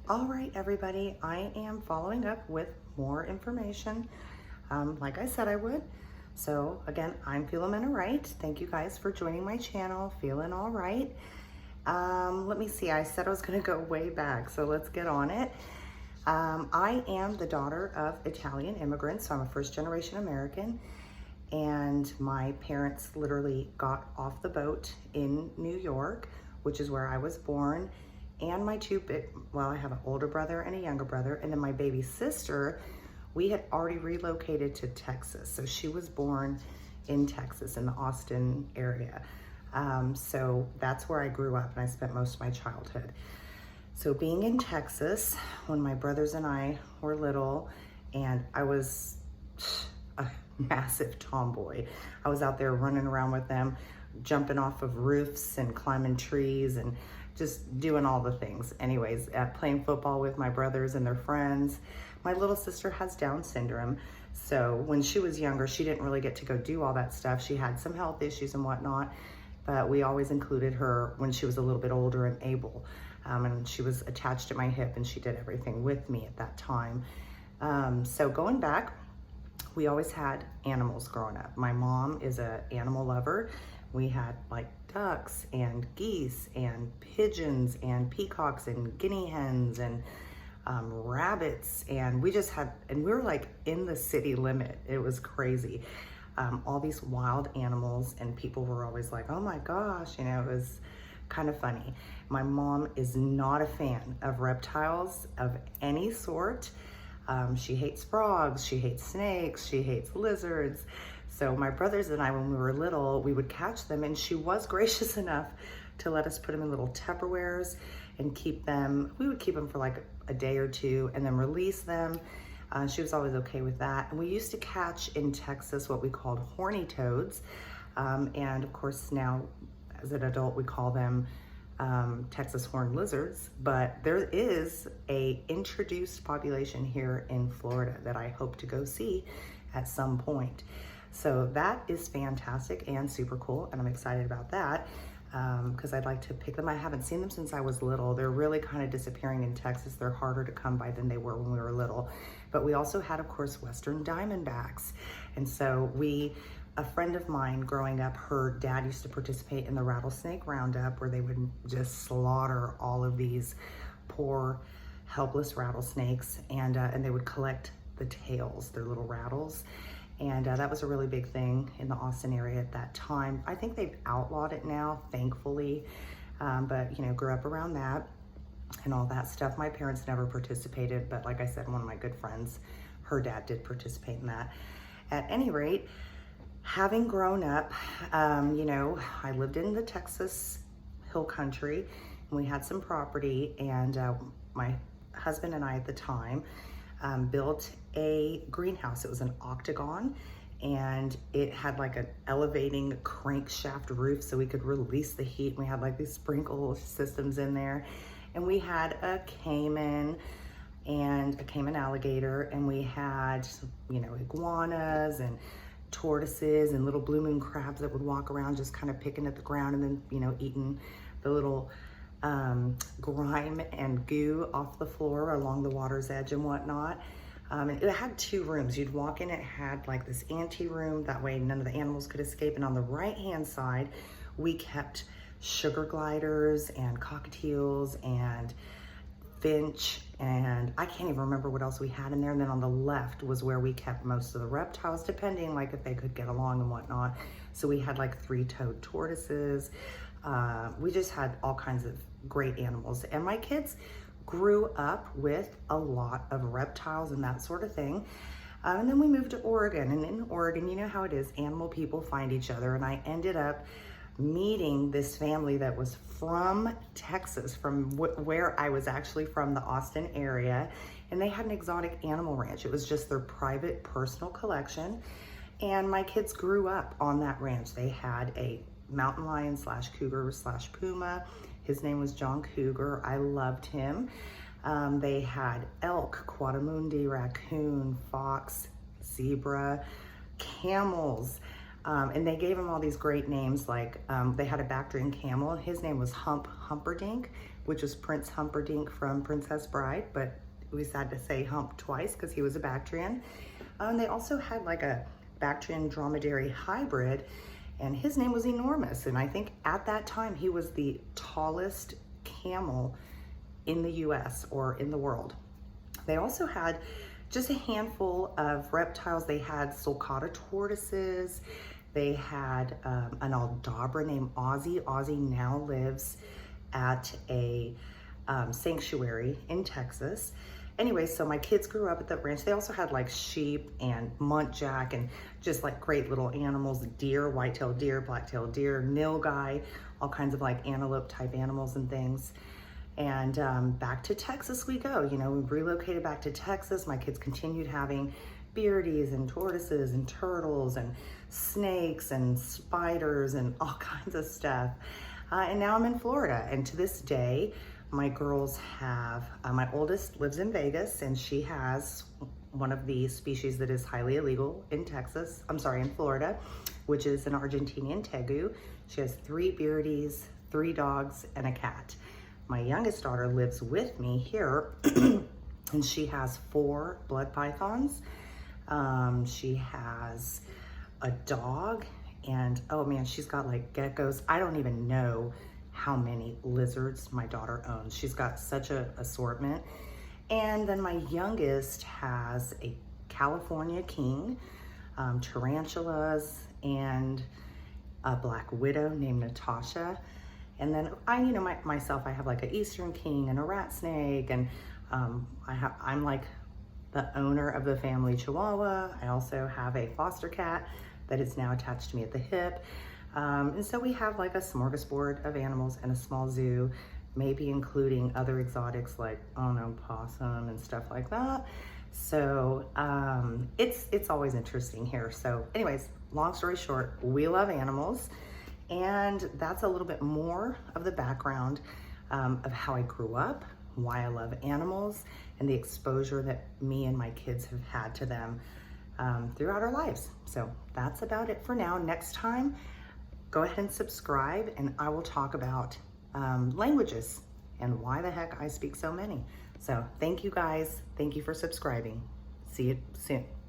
All right, everybody, I am following up with more information, like I said I would. So again, I'm Philomena Wright. Thank you guys for joining my channel, Feeling All Right. Let me see, I said I was gonna go way back, so let's get on it. I am the daughter of Italian immigrants, so I'm a first generation American. And my parents literally got off the boat in New York, which is where I was born. And my I have an older brother and a younger brother, and then my baby sister, we had already relocated to Texas. So she was born in Texas, in the Austin area. So that's where I grew up, and I spent most of my childhood. So being in Texas, when my brothers and I were little, and I was a massive tomboy. I was out there running around with them, jumping off of roofs and climbing trees and just doing all the things. Anyways, playing football with my brothers and their friends. My little sister has Down syndrome. So when she was younger, she didn't really get to go do all that stuff. She had some health issues and whatnot, but we always included her when she was a little bit older and able. And she was attached to my hip and she did everything with me at that time. So going back, we always had animals growing up. My mom is an animal lover. We had like ducks and geese and pigeons and peacocks and guinea hens and rabbits. And we were like in the city limit. It was crazy. All these wild animals, and people were always like, oh my gosh, it was kind of funny. My mom is not a fan of reptiles of any sort. She hates frogs, she hates snakes, she hates lizards. So my brothers and I, when we were little, we would catch them, and she was gracious enough to let us put them in little Tupperwares and keep them. We would keep them for like a day or two and then release them. She was always okay with that. And we used to catch in Texas what we called horny toads. And of course now as an adult, we call them Texas horned lizards, but there is a introduced population here in Florida that I hope to go see at some point. So that is fantastic and super cool, and I'm excited about that because I'd like to pick them. I haven't seen them since I was little. They're really kind of disappearing in Texas. They're harder to come by than they were when we were little. But we also had, of course, Western Diamondbacks. And so a friend of mine growing up, her dad used to participate in the rattlesnake roundup, where they would just slaughter all of these poor, helpless rattlesnakes, and they would collect the tails, their little rattles. And that was a really big thing in the Austin area at that time. I think they've outlawed it now, thankfully, but grew up around that and all that stuff. My parents never participated, but like I said, one of my good friends, her dad did participate in that. At any rate, having grown up, I lived in the Texas hill country, and we had some property, and my husband and I at the time built a greenhouse. It was an octagon, and it had like an elevating crankshaft roof so we could release the heat. We had like these sprinkle systems in there, and we had a caiman and a caiman alligator, and we had, iguanas and tortoises and little blue moon crabs that would walk around just kind of picking at the ground and then, eating the little grime and goo off the floor along the water's edge and whatnot. And it had 2 rooms. You'd walk in, it had like this ante room, that way none of the animals could escape. And on the right hand side, we kept sugar gliders and cockatiels and finch, and I can't even remember what else we had in there. And then on the left was where we kept most of the reptiles, depending like if they could get along and whatnot. So we had like 3-toed tortoises. We just had all kinds of great animals. And my kids grew up with a lot of reptiles and that sort of thing. And then we moved to Oregon, and in Oregon, you know how it is, animal people find each other. And I ended up meeting this family that was from Texas, from where I was actually from, the Austin area, and they had an exotic animal ranch. It was just their private personal collection, and my kids grew up on that ranch. They had a mountain lion / cougar / puma. His name was John Cougar. I loved him. They had elk, quadrumundi, raccoon, fox, zebra, camels, and they gave him all these great names. Like they had a Bactrian camel. His name was Humperdinck, which is Prince Humperdinck from Princess Bride, but we had to say Hump twice because he was a Bactrian. They also had like a Bactrian dromedary hybrid, and his name was Enormous. And I think at that time he was the tallest camel in the US or in the world. They also had just a handful of reptiles. They had sulcata tortoises. They had an Aldabra named Ozzy. Ozzy now lives at a sanctuary in Texas. Anyway, so my kids grew up at the ranch. They also had like sheep and muntjac and just like great little animals, deer, white-tailed deer, black-tailed deer, nilgai, all kinds of like antelope type animals and things. And back to Texas we go. You know, we relocated back to Texas. My kids continued having beardies and tortoises and turtles and snakes and spiders and all kinds of stuff. And now I'm in Florida, and to this day, my girls have, my oldest lives in Vegas, and she has one of the species that is highly illegal in Texas, I'm sorry, in Florida, which is an Argentinian tegu. She has 3 beardies, 3 dogs, and a cat. My youngest daughter lives with me here, and she has 4 blood pythons. She has a dog, and oh man, she's got like geckos. I don't even know how many lizards my daughter owns. She's got such an assortment. And then my youngest has a California king, tarantulas, and a black widow named Natasha. And then I, you know, myself, I have like an Eastern king and a rat snake, and I'm like the owner of the family Chihuahua. I also have a foster cat that is now attached to me at the hip. And so we have like a smorgasbord of animals and a small zoo, maybe including other exotics like, I don't know, possum and stuff like that. So it's always interesting here. So anyways, long story short, we love animals. And that's a little bit more of the background of how I grew up, why I love animals, and the exposure that me and my kids have had to them throughout our lives. So that's about it for now. Next time, go ahead and subscribe, and I will talk about languages and why the heck I speak so many. So thank you guys. Thank you for subscribing. See you soon.